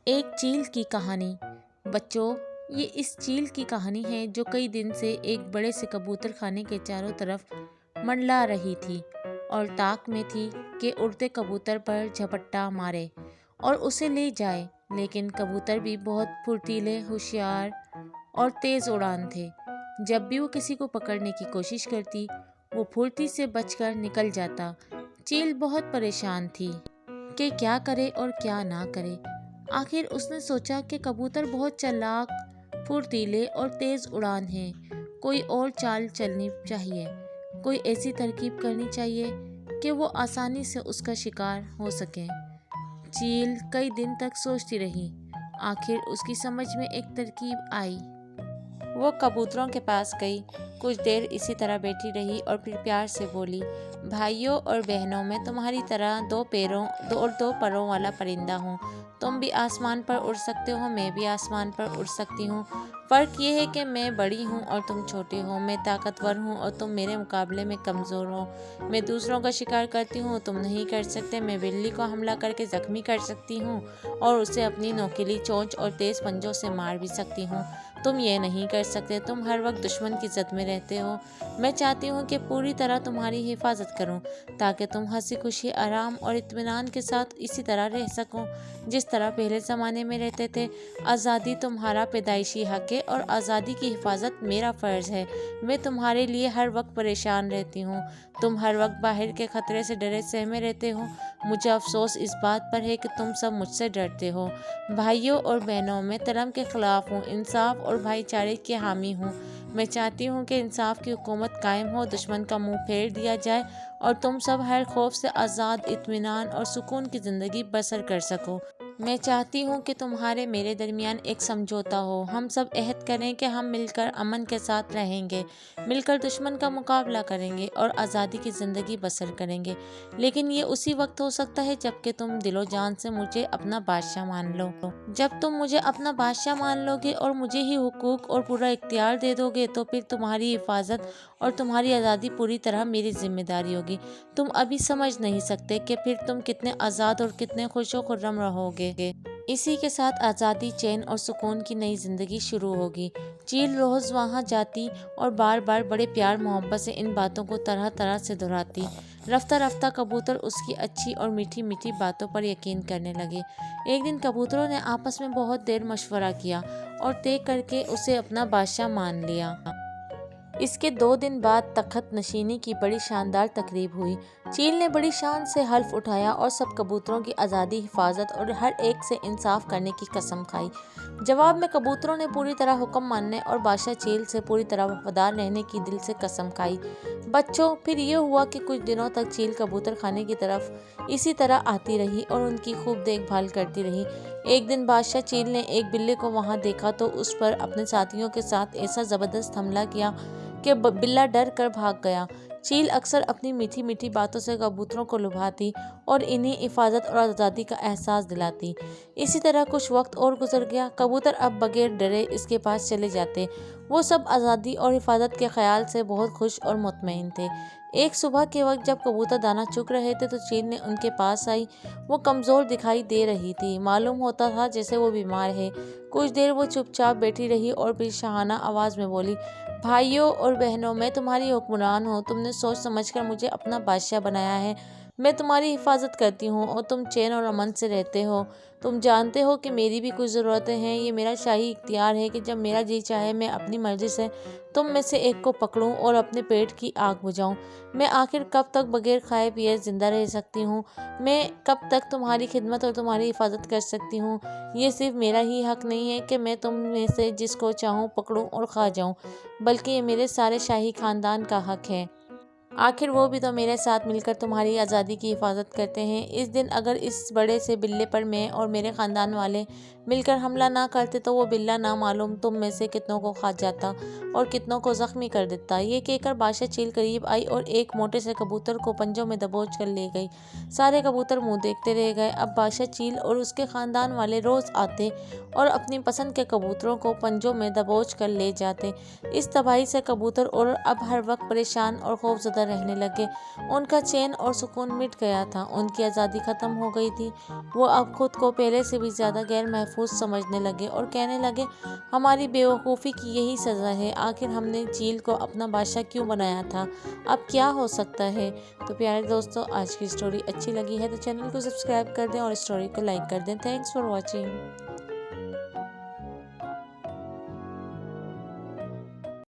ایک چیل کی کہانی۔ بچوں، یہ اس چیل کی کہانی ہے جو کئی دن سے ایک بڑے سے کبوتر خانے کے چاروں طرف منڈلا رہی تھی اور طاق میں تھی کہ اڑتے کبوتر پر جھپٹا مارے اور اسے لے جائے، لیکن کبوتر بھی بہت پھرتیلے، ہوشیار اور تیز اڑان تھے۔ جب بھی وہ کسی کو پکڑنے کی کوشش کرتی، وہ پھرتی سے بچ کر نکل جاتا۔ چیل بہت پریشان تھی کہ کیا کرے اور کیا نہ کرے۔ آخر اس نے سوچا کہ کبوتر بہت چالاک، پھرتیلے اور تیز اڑان ہیں، کوئی اور چال چلنی چاہیے، کوئی ایسی ترکیب کرنی چاہیے کہ وہ آسانی سے اس کا شکار ہو سکیں۔ چیل کئی دن تک سوچتی رہی۔ آخر اس کی سمجھ میں ایک ترکیب آئی۔ وہ کبوتروں کے پاس گئی، کچھ دیر اسی طرح بیٹھی رہی اور پھر پیار سے بولی، بھائیوں اور بہنوں، میں تمہاری طرح دو پروں والا پرندہ ہوں۔ تم بھی آسمان پر اڑ سکتے ہو، میں بھی آسمان پر اڑ سکتی ہوں۔ فرق یہ ہے کہ میں بڑی ہوں اور تم چھوٹے ہو، میں طاقتور ہوں اور تم میرے مقابلے میں کمزور ہو۔ میں دوسروں کا شکار کرتی ہوں، تم نہیں کر سکتے۔ میں بلی کو حملہ کر کے زخمی کر سکتی ہوں اور اسے اپنی نوکیلی چونچ اور تیز پنجوں سے مار بھی سکتی ہوں، تم یہ نہیں کر سکتے۔ تم ہر وقت دشمن کی زد میں رہتے ہو۔ میں چاہتی ہوں کہ پوری طرح تمہاری حفاظت کروں تاکہ تم ہنسی خوشی، آرام اور اطمینان کے ساتھ اسی طرح رہ سکو جس طرح پہلے زمانے میں رہتے تھے۔ آزادی تمہارا پیدائشی حق ہے اور آزادی کی حفاظت میرا فرض ہے۔ میں تمہارے لیے ہر وقت پریشان رہتی ہوں، تم ہر وقت باہر کے خطرے سے ڈرے سہمے رہتے ہو۔ مجھے افسوس اس بات پر ہے کہ تم سب مجھ سے ڈرتے ہو۔ بھائیوں اور بہنوں، میں ظلم کے خلاف ہوں، انصاف اور بھائی چارے کی حامی ہوں۔ میں چاہتی ہوں کہ انصاف کی حکومت قائم ہو، دشمن کا منہ پھیر دیا جائے اور تم سب ہر خوف سے آزاد، اطمینان اور سکون کی زندگی بسر کر سکو۔ میں چاہتی ہوں کہ تمہارے میرے درمیان ایک سمجھوتا ہو، ہم سب عہد کریں کہ ہم مل کر امن کے ساتھ رہیں گے، مل کر دشمن کا مقابلہ کریں گے اور آزادی کی زندگی بسر کریں گے۔ لیکن یہ اسی وقت ہو سکتا ہے جب کہ تم دل و جان سے مجھے اپنا بادشاہ مان لو۔ جب تم مجھے اپنا بادشاہ مان لو گے اور مجھے ہی حقوق اور پورا اختیار دے دو گے تو پھر تمہاری حفاظت اور تمہاری آزادی پوری طرح میری ذمہ داری ہوگی۔ تم ابھی سمجھ نہیں سکتے کہ پھر تم کتنے آزاد اور کتنے خوش و خرم رہو گے۔ اسی کے ساتھ آزادی، چین اور سکون کی نئی زندگی شروع ہوگی۔ چیل روز وہاں جاتی اور بار بار بڑے پیار محبت سے ان باتوں کو طرح طرح سے دہراتی۔ رفتہ رفتہ کبوتر اس کی اچھی اور میٹھی میٹھی باتوں پر یقین کرنے لگے۔ ایک دن کبوتروں نے آپس میں بہت دیر مشورہ کیا اور طے کر کے اسے اپنا بادشاہ مان لیا۔ اس کے 2 دن بعد تخت نشینی کی بڑی شاندار تقریب ہوئی۔ چیل نے بڑی شان سے حلف اٹھایا اور سب کبوتروں کی آزادی، حفاظت اور ہر ایک سے انصاف کرنے کی قسم کھائی۔ جواب میں کبوتروں نے پوری طرح حکم ماننے اور بادشاہ چیل سے پوری طرح وفادار رہنے کی دل سے قسم کھائی۔ بچوں، پھر یہ ہوا کہ کچھ دنوں تک چیل کبوتر خانے کی طرف اسی طرح آتی رہی اور ان کی خوب دیکھ بھال کرتی رہی۔ ایک دن بادشاہ چیل نے ایک بلے کو وہاں دیکھا تو اس پر اپنے ساتھیوں کے ساتھ ایسا زبردست حملہ کیا کہ بلہ ڈر کر بھاگ گیا۔ چیل اکثر اپنی میٹھی میٹھی باتوں سے کبوتروں کو لبھاتی اور انہیں حفاظت اور آزادی کا احساس دلاتی۔ اسی طرح کچھ وقت اور گزر گیا۔ کبوتر اب بغیر ڈرے اس کے پاس چلے جاتے۔ وہ سب آزادی اور حفاظت کے خیال سے بہت خوش اور مطمئن تھے۔ ایک صبح کے وقت جب کبوتر دانہ چگ رہے تھے تو چیل نے ان کے پاس آئی۔ وہ کمزور دکھائی دے رہی تھی، معلوم ہوتا تھا جیسے وہ بیمار ہے۔ کچھ دیر وہ چپ چاپ بیٹھی رہی اور پھر شاہانہ آواز میں بولی، بھائیوں اور بہنوں، میں تمہاری حکمران ہوں۔ تم نے سوچ سمجھ کر مجھے اپنا بادشاہ بنایا ہے۔ میں تمہاری حفاظت کرتی ہوں اور تم چین اور امن سے رہتے ہو۔ تم جانتے ہو کہ میری بھی کچھ ضرورتیں ہیں۔ یہ میرا شاہی اختیار ہے کہ جب میرا جی چاہے میں اپنی مرضی سے تم میں سے ایک کو پکڑوں اور اپنے پیٹ کی آگ بجھاؤں۔ میں آخر کب تک بغیر کھائے پیے زندہ رہ سکتی ہوں؟ میں کب تک تمہاری خدمت اور تمہاری حفاظت کر سکتی ہوں؟ یہ صرف میرا ہی حق نہیں ہے کہ میں تم میں سے جس کو چاہوں پکڑوں اور کھا جاؤں، بلکہ یہ میرے سارے شاہی خاندان کا حق ہے۔ آخر وہ بھی تو میرے ساتھ مل کر تمہاری آزادی کی حفاظت کرتے ہیں۔ اس دن اگر اس بڑے سے بلے پر میں اور میرے خاندان والے مل کر حملہ نہ کرتے تو وہ بلہ نامعلوم تم میں سے کتنوں کو کھا جاتا اور کتنوں کو زخمی کر دیتا۔ یہ کہہ کر بادشاہ چیل قریب آئی اور ایک موٹے سے کبوتر کو پنجوں میں دبوچ کر لے گئی۔ سارے کبوتر منہ دیکھتے رہ گئے۔ اب بادشاہ چیل اور اس کے خاندان والے روز آتے اور اپنی پسند کے کبوتروں کو پنجوں میں دبوچ کر لے جاتے۔ اس تباہی سے کبوتر اور اب ہر وقت پریشان اور خوفزدہ رہنے لگے۔ ان کا چین اور سکون مٹ گیا تھا، ان کی آزادی ختم ہو گئی تھی۔ وہ اب خود کو پہلے سے بھی زیادہ غیر محفوظ سمجھنے لگے اور کہنے لگے ہماری بے وقوفی کی یہی سزا ہے، آخر ہم نے چیل کو اپنا بادشاہ کیوں بنایا تھا، اب کیا ہو سکتا ہے۔ تو پیارے دوستو، آج کی اسٹوری اچھی لگی ہے تو چینل کو سبسکرائب کر دیں اور اسٹوری کو لائک کر دیں۔ Thanks for watching.